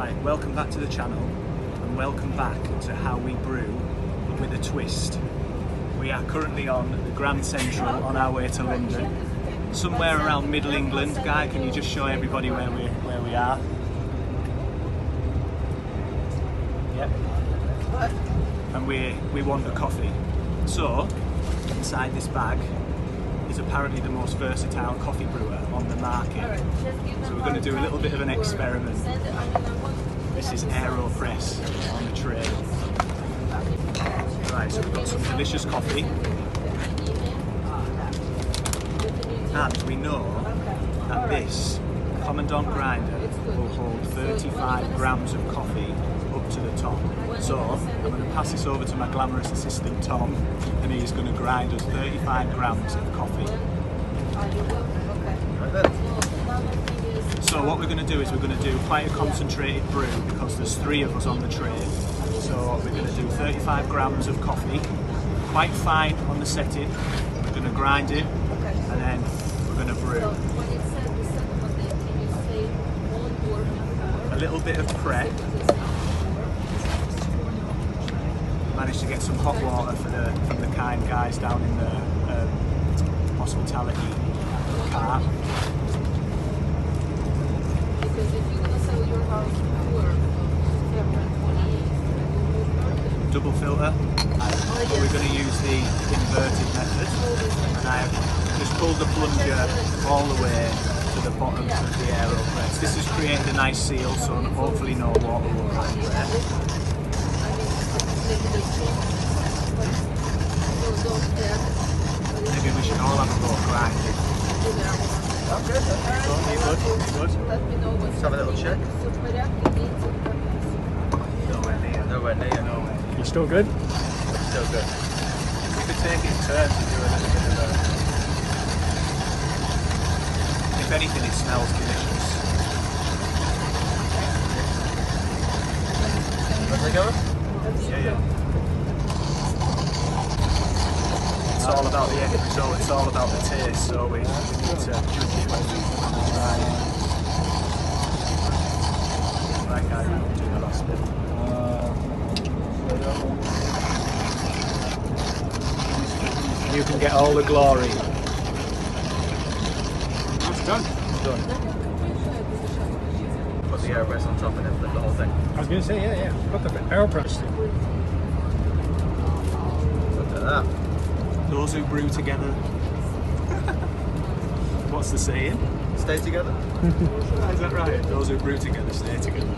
Right, welcome back to the channel and welcome back to how we brew with a twist. We are currently on the Grand Central on our way to London, somewhere around Middle England. Guy, can you just show everybody where we are? Yep. And we want a coffee. So inside this bag is apparently the most versatile coffee brewer on the market. So we're going to do a little bit of an experiment. This is AeroPress On A Train. Right, so we've got some delicious coffee. And we know that this Commandant grinder will hold 35 grams of coffee up to the top. So I'm going to pass this over to my glamorous assistant Tom, and he's going to grind us 35 grams of coffee. So what we're going to do is we're going to do quite a concentrated brew because there's 3 of us on the train. So we're going to do 35 grams of coffee, quite fine on the setting. We're going to grind it and then we're going to brew. A little bit of prep. Managed to get some hot water from the kind guys down in the hospitality car. Double filter. But we're going to use the inverted method, and I have just pulled the plunger all the way to the bottom of the AeroPress. This has created a nice seal, so hopefully no water will run anywhere. Maybe we should all have a go grinding. Good. Let's have a little check. Nowhere near. Nowhere near. Nowhere. You still good? Still good. We could take it in turns and do a little bit of a... If anything, it smells delicious. Where's they going? Yeah. It's all about the end result, it's all about the taste, so we need to judge it when we try it. Right guy, we'll do the last bit. You can get all the glory. That's done. Done. Put the AeroPress on top and then flip the whole thing. I was going to say, yeah. Put the AeroPress. Look at that. Those who brew together. What's the saying? Stay together. Is that right? Those who brew together stay together.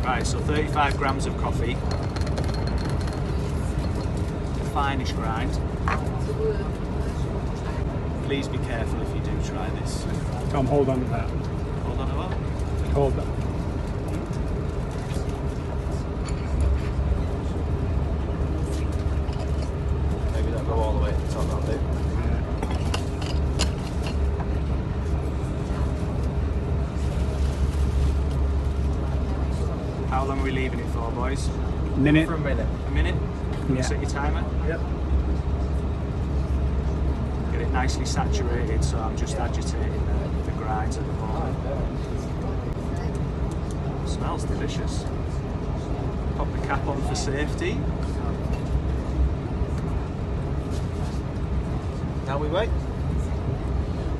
Right, so 35 grams of coffee. Finish grind. Please be careful if you do try this. Tom, hold on to that. Hold on a what? Hold that. Maybe that'll go all the way to the top, that'll do. How long are we leaving it for, boys? Minute. For a minute. A minute? Yeah. Set your timer. Yep. Get it nicely saturated, so I'm just agitating the grinds at the moment. Smells delicious. Pop the cap on for safety. Now we wait.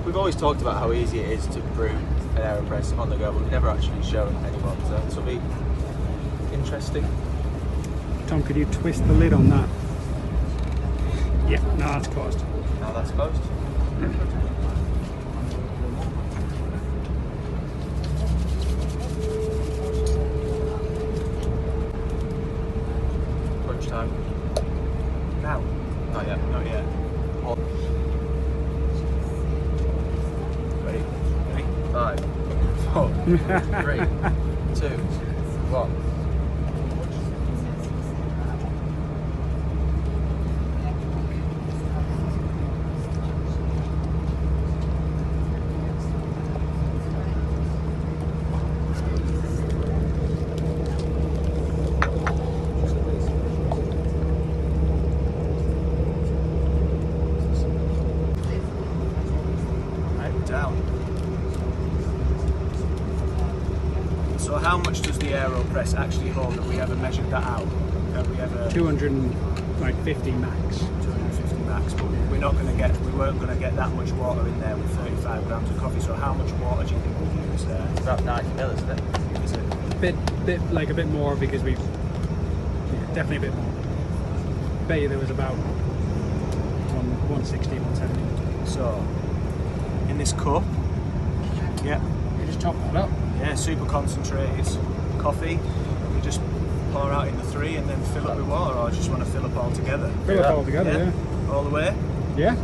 We've always talked about how easy it is to brew an AeroPress on the go, but we've never actually shown anyone, so this will be interesting. Tom, could you twist the lid on that? Yeah, no, that's closed. Now that's closed. Crunch time. Now. Not yet. Not yet. Ready? Ready? 5, 4, 3, 2, 1. Right, down. So So how much does the AeroPress actually hold? Have we ever measured that out? Have we ever 250 max. 250 max? But we weren't going to get that much water in there with 35 grams of coffee. So how much water do you think we use there? It's about 90 mil, isn't it? Is it? A bit more because we've definitely a bit more. Bet you there was about 160, 170. So in this cup, yeah, You just top that up. yeah, super concentrated coffee. We just pour out in the 3 and then fill up with water, or just want to fill up all together? Fill it all together, yeah. All the way. Yeah.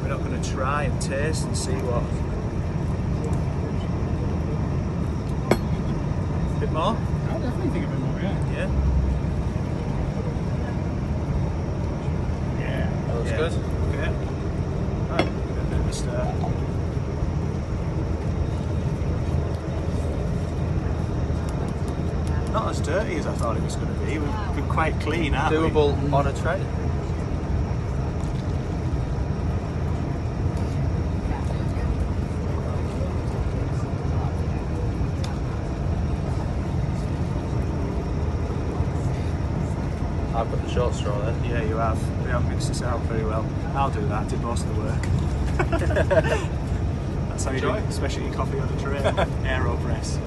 We're not going to try and taste and see what. A bit more? I definitely think a bit more, yeah. Yeah. Yeah. That looks Yeah. good. Okay. Right, give it a bit of a stir. Not as dirty as I thought it was going to be. We're quite clean, aren't we? Doable on a train. I've got the short straw then. Yeah, you have. We haven't mixed this out very well. I'll do that. I did most of the work. That's how you do Enjoy. it, especially coffee on a train. AeroPress.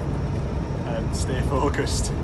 Stay focused.